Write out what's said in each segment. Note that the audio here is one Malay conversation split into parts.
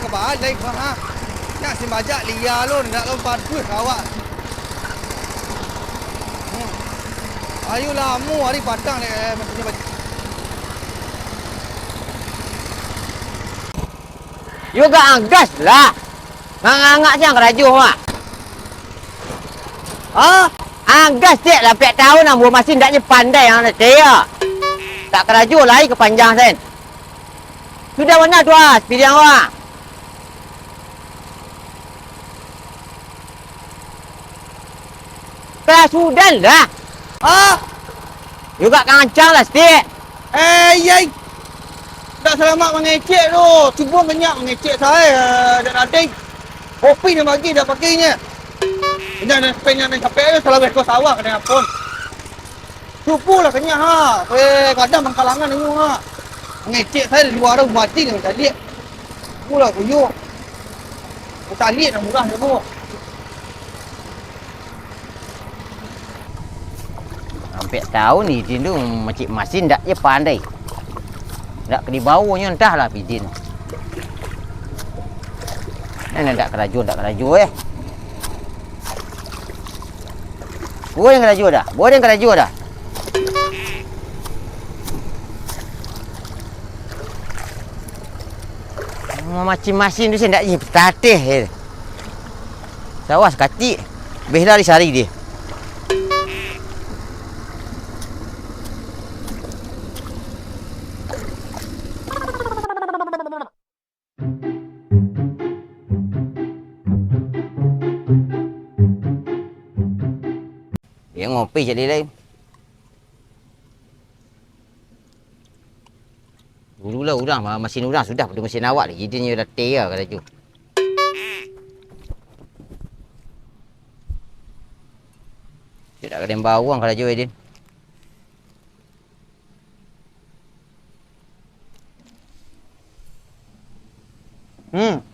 kebalik bang ha. Nak si bajak liar lu nak lompat kuih awak. Ayolah mu hari padang ni macamnya bajak. Juga anggas lah. Ngangak siang kerajuh mak. Oh, anggas cik lah pek tahu nak buat mesin taknya pandai yang nak saya. Tak kerajuh lari ke panjang sen. Sudah mana tu ah, speed yang awak. Sudah lah. Ah, Juga kancang lah stik. yai. Tak selamat mengecek tu. Cuba kenyak mengecek saya dan adik. Kopi dia bagi dah pakainya. Jangan penyak dan capek tu salah kau sawah kena pun. Cupulah kenyak ha. Kadang bangkalangan dengar ha. Mengecek saya di luar tu mati dengan tali. Pula kuyuk. Tali dah murah dia tu. Sampai tahu ni Izin tu macam mesin tak je pandai. Tak ke di bawahnya entahlah Izin. Ini tak keraju eh. Boleh yang keraju dah. Boleh yang keraju dah. Macam mesin tu saya tak je tertatih je. Sawas kacik. Behlah disari dia. Dia ngopi jadi lain. Dululah orang mesin orang sudah pada mesin awak lagi. Jadinya dah teh lah kata tu. Dia tak kena bawang kata tu Aidin.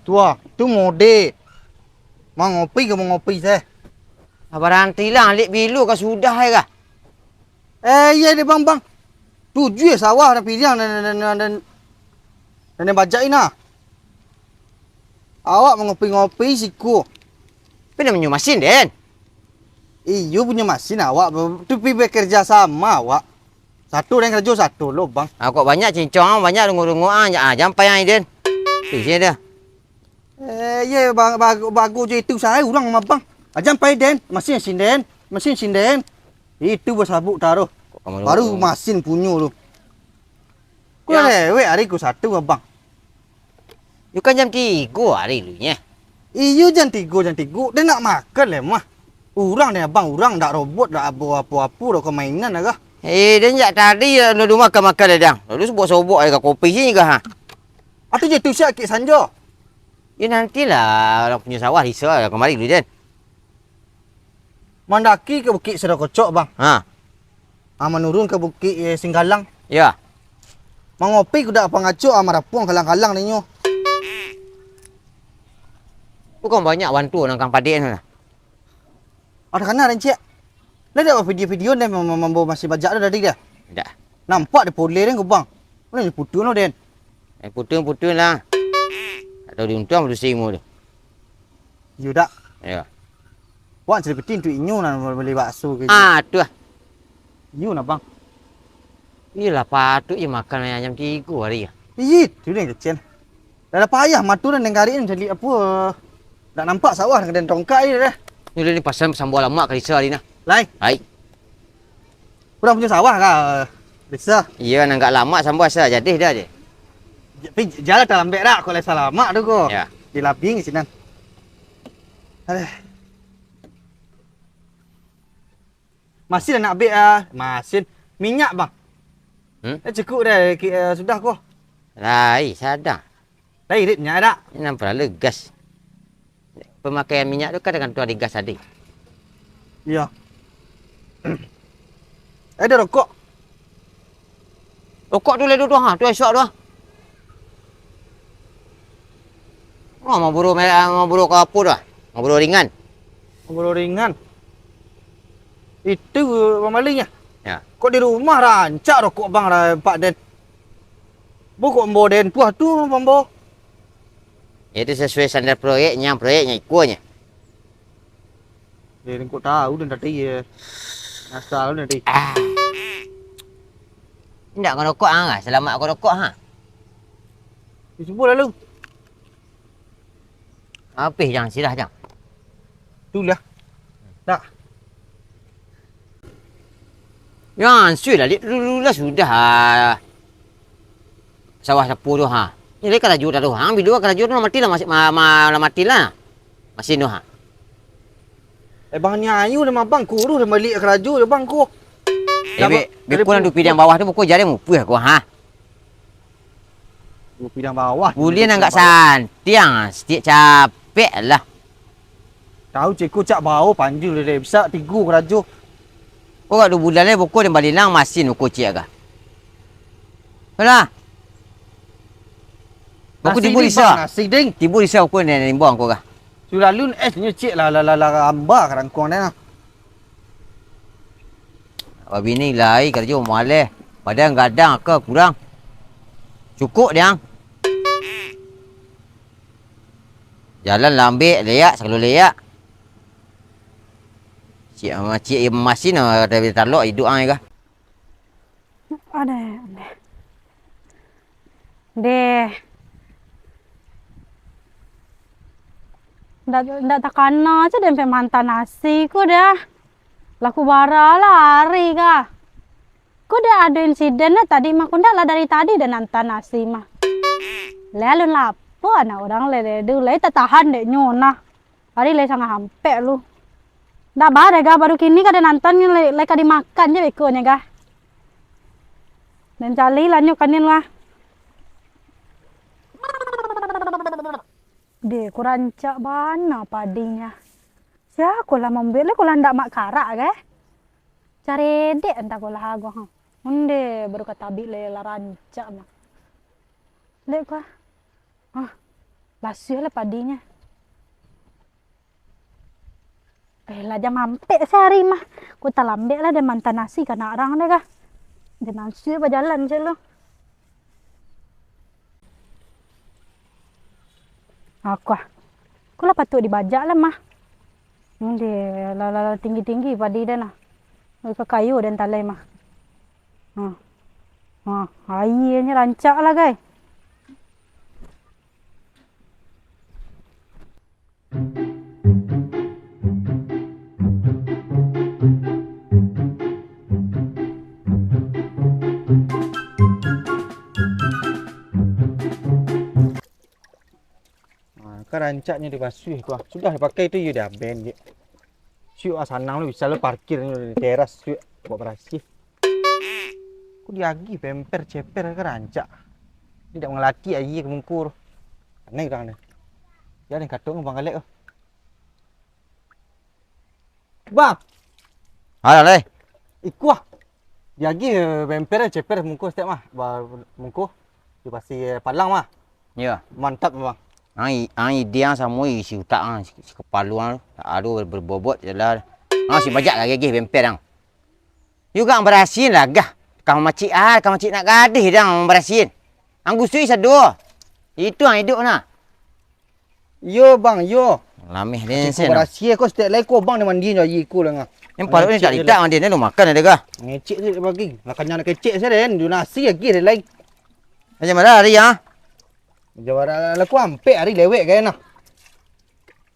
Tua, tu mode. Mau ngopi ke mau ngopi saya? Berhentilah alik bilu kau sudah kah? Ya dia bang. Tujuh sawah dah pilihan dan bajak ini. Awak mau ngopi-ngopi siku. Pernah menyu mesin Den. Iyo punya mesin awak. Tu pergi bekerja sama awak. Satu dan kerja satu lo bang. Kok banyak cincong, banyak rungu-rungu jampai yang Den. Sini dah. Ya bagus je itu saya orang sama bang. Jampai Den, mesin sinden. Itu bersabuk taruh. Baru mesin punya tu. Kau lewat hari ku satu abang. You kan jam 3 hari lu nya. Iyo jam 3. Dia nak makan lah mah. Orang ni abang, orang tak robot, tak apa-apa dah kemainan lah kah. Dia jak tadi lu makan-makan dah dang. Lu sobok-sobok air kopi sini kah? Atau je tu siap kek sanja. Ya nantilah orang punya sawah risau kemari lu Den. Mandaki ke Bukit Sedekocok bang. Menurun ke Bukit Singgalang. Ya. Mengopi ku dak pangacuk marapung kalang-kalang ni nyo. Bukan banyak bantu orang Kang Padik ni. Ada kena dan cik. Dah ada video-video ni membawa masih bajak dah tadi dia. Tak. Nampak dia boleh kan bang. Mana putus no Den. Putus lah. Tak tahu diuntung betul simu tu. You dak. Ya. Wan seperti tu inyo nak beli bakso ke. Tu lah. You nak bang. Iyalah patut je makan ayam 3 hari. Tu dia kecil. Dah payah matu dan negari ni jadi apa. Tak nampak sawah dengan tongkat ni dah. Ni pasal sambal lama ke Risa ni nah. Lai. Hai. Orang punya sawah kah? Risa. Iya nak lama sambal sah jadi dah je. Tapi jalan tak lambat dah kalau salah mak tu ko. Ya. Di laping sini. Aduh. Masih nak ambil mesin minyak bang. Cukup dah sudah ko. Lai sadar. Lai rit minyak dak. Ini nampak gas. Pemakaian minyak tu kan dengan tuan gas tadi. Ya. Ada rokok. Rokok tu ledu tu tu esok tu. Mau buru merah, mau buru kapur dah. Mau buru ringan. Buru ringan. Itu pemalingnya. Ya. Kok di rumah rancak rokok bang Pak Den. Bu kok mbo Den puah tu mambo. Itu sesuai standar proyeknya ikunya. Dia kau tahu dan tadi ya. Asal nanti. Ah. Tidak kau rokok ah, selamat kau rokok ha. Disebut lalu. Habis jangan silah jang. Itulah. Tak. Ya, sudah dulu lah sudah. Sawah sapu tu ha. Ini keraju dah tu. Ambil dua keraju tu mati lah masih mati lah. Masih tu ha. Bang ni ayu dah bang ku tu dah balik keraju dah bang ku. Beko nak dupi yang bawah tu buku jari mupuh aku ha. Dupi yang bawah. Bulian enggak santiang, setiap capek lah. Tahu cikgu cak bau panju dia bisa tigu keraju. Kau kat 2 bulan ni buku dia balik lang masin buku cik agak. Alah. Buku tibu risau. Nasi ding. Tibu risau pun ni buang kau kah. Sudah lun nya cik lah amba kadang kau ni lah. Babi ni lai kerja maleh. Padahal gadang ke kurang. Cukup dia. Jalan lambik leyak selalu leyak. Cik masin dari talok hidup ai kah. Ada. Deh. Ndak takana aja sampai mantan nasi ku dah. Laku bara lari kah. Ku dah ada insiden lah tadi mah ku ndak lah dari tadi dah nantan nasi mah. Lalu lapo anak orang le dulu le tahan dek nyona. Hari le sangat hampir lu. Ndak bare ga baru kini kada nantan le kada dimakan je bekonya ga. Dan cali lanjut kanin lah. Dia kurang cak bana padinya. Ya, kula mobil kula ndak mak karak ke. Cari dek entah kula hago ha. Unde baru kata bile la rancak mah. Lek kah. Ah. Basuh lah padinya. Lah jam mampek sehari mah. Ku tak lambek lah dia mantan nasi kana orang deh kah. Dia nasi berjalan je lo. Aku lah patut dibajak lah mah. Dia la tinggi-tinggi padi dah nah. Ke kayu dan talai mah. Airnya rancak lah guys. Rancaknya dibasuh tu. Sudah dipakai tu you dah band je. Syuk sanang lu bisa lu parkir di teras syuk buat bersih. Ku diagi pemper ceper ke rancak. Tidak mengelaki ayi ke mungkur. Aneh orang ni. Ya ni katung bang galek tu. Bang. Ada le. Iku ah. Diagi pemper ceper mungkur setiap mah. Mungkur di pasir Palang mah. Ya. Mantap bang. Ai dia sama isi utak si kepaluan tak ada berbobot jelah. Si bajak lagi bemper dang. Juga berasin lah gah. Kau macik nak gadih dang berasin. Anggusui sado. Itu ang hidup nah. Yo bang, yo. Lamih dia sen. Berasin kau setiap lagi kau bang ni mandi je iku lah ngah. Yang palu ni tak lidak mandi ni lu makan ada gah. Ngecek je bagi. Nak kanya nak kecek saya den, du nasi lagi dia lain. Macam mana hari ya? Jawara la ku ampe hari lewek ke nah.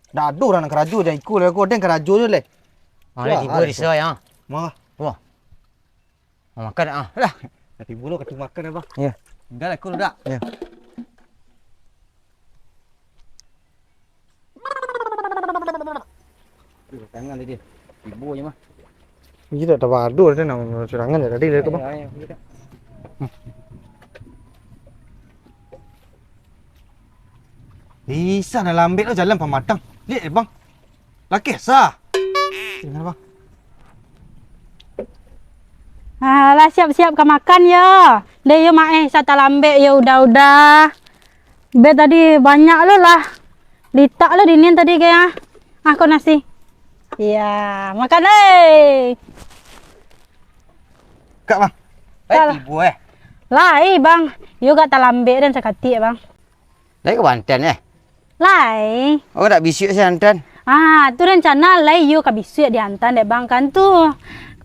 Dah adu orang keraju dan ikut lah ku den keraju je le. Ada tiba risau ya. Mah. Wah. Makan ah. Lah. Nanti bulu katu makan apa? Ya. Dah lah ku dah. Ya. Tangan dia. Ibu je mah. Ini tak tahu adu ada nak serangan je tadi le tu bang. Bisa nak lambat lah jalan pematang. Lihat bang. Laki sah. Tengok bang. Lah siap-siap ke makan ya. Deh yo mak sata lambe ya udah. Be tadi banyak lo lah. Litak lo dinin tadi kayak. Aku nasi. Ya, makan Kak bang. Ibu Lah bang. Yo gak talambe dan sakati bang. Lai ke Banten Lai. Oh, tak bisik saya Antan. Tu rencana lai you ka bisik diantan dek bang kan tu.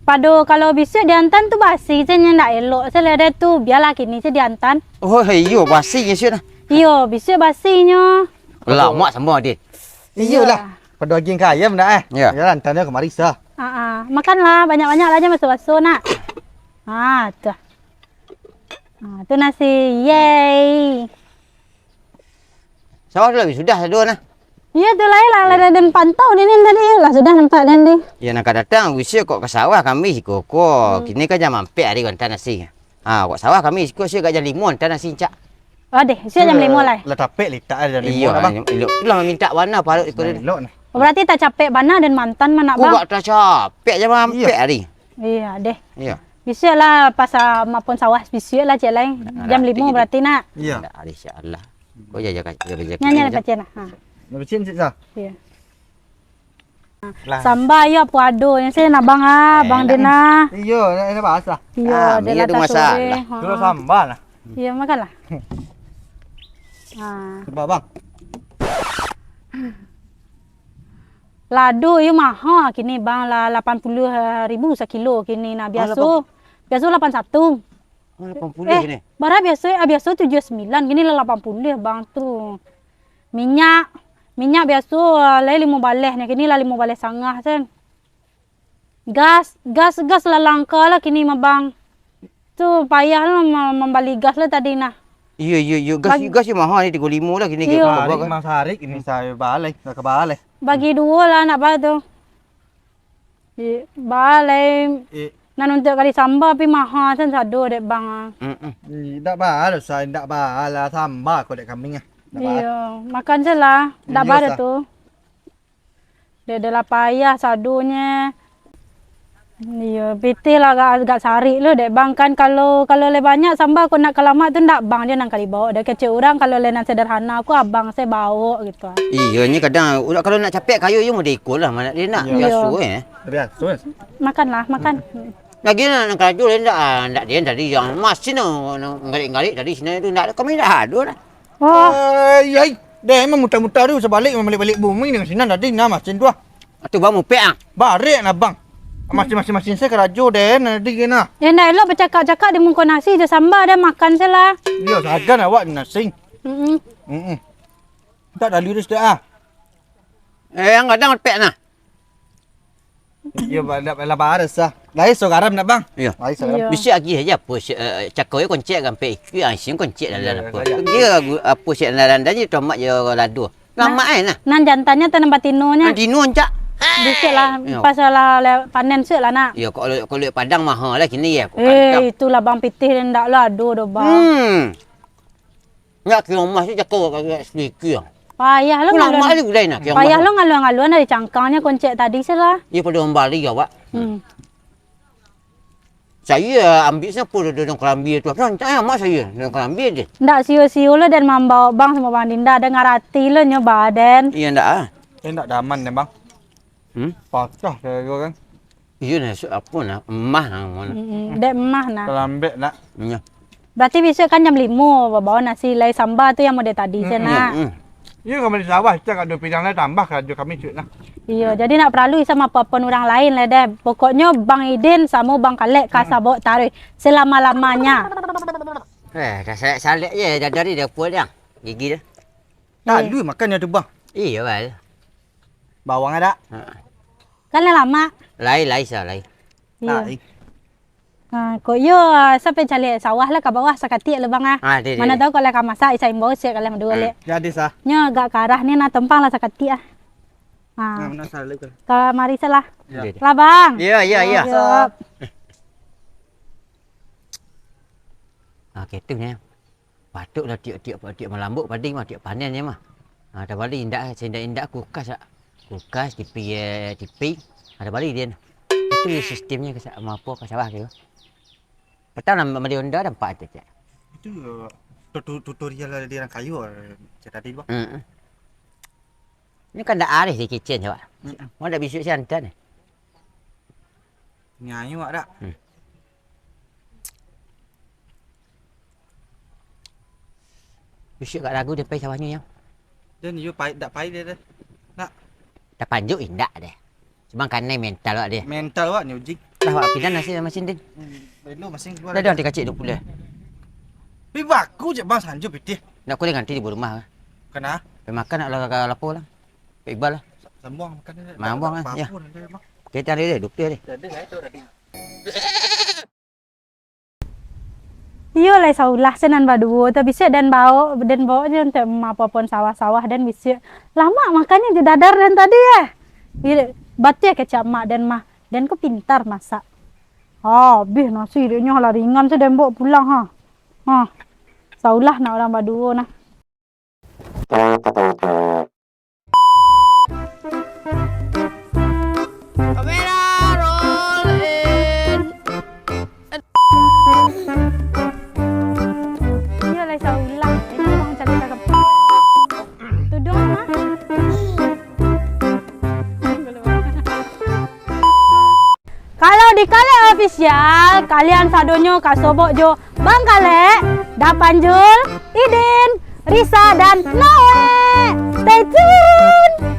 Pado kalau bisik diantan tu basi je nya ndak elok selede tu biarlah kini je diantan. Oh, iyo basi je syut. Iyo bisik basinya. Lama sama dia. Iyalah. Pada aging ke ayam dah Ya. Jalan tanya ke Marisa. Makanlah banyak-banyak aja masuk-masuk nak. Tu. Tu nasi. Yeay. Sawah tu lebih sudah dua nah. Ya tu lah dan pantau ni tadi lah sudah nampak dan ni. Ya nak datang bisik kok ke sawah kami koko. Kini kan jam mampir hari kan nasi. Kok sawah kami kok syut kat jam 5 nasi cak. Deh, siap jam 5 lah. Lah tapek letak ada 5 Iya, bang. elok. Itulah minta warna parut ikut dia. Elok nah. Berarti tak capek bana dan mantan mana Aku bang? gak tak capek je mampir hari. Iya deh. Iya. Bisa lah pas maupun sawah bisa lah cek lain. Jam 5 berarti nak. Iya. Tak ada insya-Allah. Kau jaga jaga. Nyanyi lepas cek nak. Bersin sih sah. Iya. Lah. Samba yo puado yang saya nak bang bang Dina. Iya, nak bahasa. Iya, Mi ada masalah. Dulu sambal lah. Iya makanlah. Sebab bang. Ladu yo mahal kini bang lah 80,000 sekilo kini nah biasa. Biasa 81. 80 ni. Bara biasa 79 gini lah 80 bang tu. Minyak biasa lai 5 baleh ni kini lah 5 baleh sangah sen. Gas lah langka lah kini mah bang. Tu payah lah membali gas lah tadi nah. Iya. Gas yang mahal ni 35 lah kini Iya. kita Mang Sarik ini saya balai, nak ke balai. Bagi dua lah nak bah tu. Balai nak untuk kali sambal tapi mahal sen sado dek bang. Tak bahal, saya tak bahal lah sambal kau dek kambing ah. Iya, makan je lah. Dah Iya, ada sah. tu. Dia adalah payah sadunya. Iya, pitih lah agak sari lo dek bang kan kalau le banyak sambal kau nak kelamak tu ndak bang je nang kali bawa. Dah kecil orang kalau le nak sederhana aku abang saya bawa gitu. Iya ni kadang kalau nak capek kayu you mesti ikut lah mana dia nak Iya. biasa Biasa. Makanlah, makan. Lagi nak kerja lain tak dia tadi yang masih ngarik tadi sini tu nak kami dah ada lah. Oh, Ai, dah memang mutar-mutar tu sebalik balik bumi dengan sinan tadi nah macam tu ah. Tu bang mupek ah. Barik nah bang. Masing-masing saya kerajo deh nanti kena. yang dah elok bercakap-cakap di muka nasi je sambal dah makan je lah. Iya, sagan awak nasi. Tak dah lurus dah ah. Yang kadang mupek nah. Iya, dah baris ah. Lai so garam nak bang. Iya. Lai so garam. Iya. Bisa lagi aja apa cakap koncek kan pe ikut asyik koncek dalam apa. Iya. Dia apa syak dalam dan je tomat je ladu. Lama nah. Nan jantannya tanam batinonya. Nanti nun cak. Bisa lah Iya. pasal lah panen sik lah nak. Ya kalau padang mahal lah kini ya. Itulah bang pitih dan ndak lah aduh dah bang. Nak ke rumah tu cakap agak sedikit. Payah lo Pulang mak ngalun. dia dah nak. Payah lo ngalun-ngalun dari cangkangnya koncek tadi salah. Ya pada orang Bali awak. Saya ambil siapa dalam kelambi tu. Apa tak mak saya dalam kelambi dia. Ndak siu-siu lo dan membawa bang sama bang Dinda ada ngarati lo nyoba badan. Iya ndak ah. Tak daman dah bang. Patah saya kan. Iya nak apa nak emah nak mana. Dek emah nah. Kelambek nak. Ya. Berarti besok kan jam 5 bawa nasi lai sambal tu yang model tadi sana. Ya kami di sawah cakap ada pidang lain tambah kerajo kami cuk nah. Iya, jadi nak perlu sama apa-apa orang lain lah deh. Pokoknya Bang Idin sama Bang Kalek kasih bawa taruh selama-lamanya. Dah salek je dari dia puas dia. Gigi dia. Tak lu makan tu bang. Iya bal. Bawang ada. Kan dah lama. Lai sah lai. Iya. Kok yo sampai cari sawah lah ke bawah sakati le bang Dia. Mana tahu kalau kamu masak isai bawa sih kalau dua le. Jadi sah. Nya agak ke arah ni nak tempang lah sakati ah. Nak salah kan. Ke mari salah. Ya. Lah bang. Ya. Siap. Ketu ni. Patutlah tiap melambuk pading mah tiap panen je mah. Ada balik indak kulkas ah. Kulkas tipi ada balik dia. Itu sistemnya ke apa ke sawah ke. Petang nama dia onda nampak tu cak. Itu tutorial dia orang kayu cerita tadi bang. Ini kan dah arif di kitchen je pak. Mau dah bisuk santan. Nyanyi wak dak. Bisuk kat lagu dia pergi sawahnya yang. Dan you pahit dak pahit dia dah. Dah panjuk indak deh. Cuma kanai mental wak dia. Mental wak ni ujik. Dah wak pindah nasi mesin din. Belo masing keluar. Dah dah nanti kacik 20 dah. Pi baku je bang sanjo pitih. Nak kulit nanti di rumah. Kena Pergi makan nak lapor lah. Pergi Iqbal lah. sambung makan dia. Sambung lah, ya. Kita ada dia, doktor dia. Ada lah itu tadi. Iyo lai saulah senan badu tapi bisa dan bawa je untuk apa-apa sawah-sawah dan bisa lama makannya je dadar dan tadi ya. Batia kecap mak dan mah dan ku pintar masak. Habis nasi dia lah ringan je dan bawa pulang ha. Saulah nak orang badu nah. Kamera roll in. Iya lai saulah. Ini bang cari cakap. Tudung mah. Kalau di Kale Official, kalian sadonyo kasobok jo Bang Kale, Dapanjul, Idin, Risa dan Noe. Stay tune.